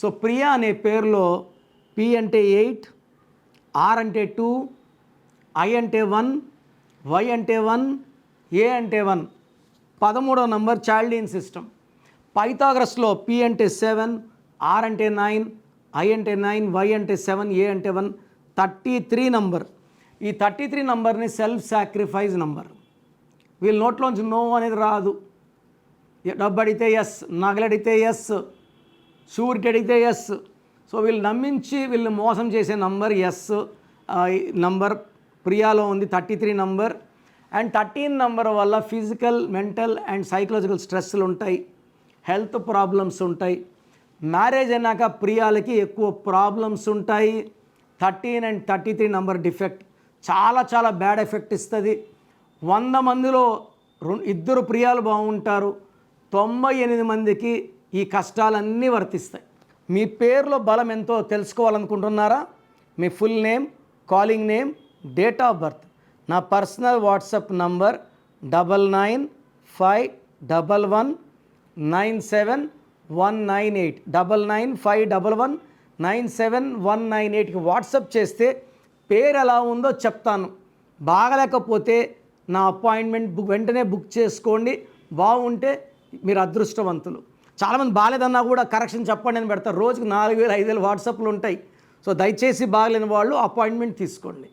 So Priya అనే పేరులో P అంటే 8, ఆర్ అంటే 2, ఐ అంటే 1, వై అంటే 1, ఏ అంటే 1. 13వ నంబర్ చాల్డీన్ సిస్టమ్. పైథాగరస్లో పి అంటే 7, ఆర్ అంటే 9, ఐ అంటే 9, వై అంటే 7, ఏ అంటే 1. 33 నంబర్. ఈ 33 నంబర్ని సెల్ఫ్ సాక్రిఫైస్ నంబర్. వీళ్ళ నోట్లోంచి నో అనేది రాదు. డబ్బు అడిగితే ఎస్, నగలడిగితే ఎస్, షూరిటీ అడిగితే ఎస్. సో వీళ్ళు నమ్మించి వీళ్ళు మోసం చేసే నంబర్ ఎస్ నంబర్ ప్రియాలో ఉంది 33 నంబర్. అండ్ 13 నంబర్ వల్ల ఫిజికల్, మెంటల్ అండ్ సైకలాజికల్ స్ట్రెస్లు ఉంటాయి, హెల్త్ ప్రాబ్లమ్స్ ఉంటాయి. మ్యారేజ్ అయినాక ప్రియాలకి ఎక్కువ ప్రాబ్లమ్స్ ఉంటాయి. 13 అండ్ 33 నంబర్ డిఫెక్ట్ చాలా చాలా బ్యాడ్ ఎఫెక్ట్ ఇస్తుంది. 100 మందిలో 2 ప్రియాలు బాగుంటారు, 98 మందికి ఈ కష్టాలన్నీ వర్తిస్తాయి. మీ పేరులో బలం ఎంతో తెలుసుకోవాలనుకుంటున్నారా? మీ full name, calling name, date of birth. నా పర్సనల్ వాట్సాప్ నంబర్ 9951197198 9951197198కి వాట్సాప్ చేస్తే పేరు ఎలా ఉందో చెప్తాను. బాగలేకపోతే నా అపాయింట్మెంట్ వెంటనే బుక్ చేసుకోండి. బాగుంటే మీరు అదృష్టవంతులు. చాలామంది బాగాలేదన్నా కూడా కరెక్షన్ చెప్పండి అని పెడతారు. రోజుకు 4000 5000 వాట్సాప్లు ఉంటాయి. సో దయచేసి బాగలేని వాళ్ళు అపాయింట్మెంట్ తీసుకోండి.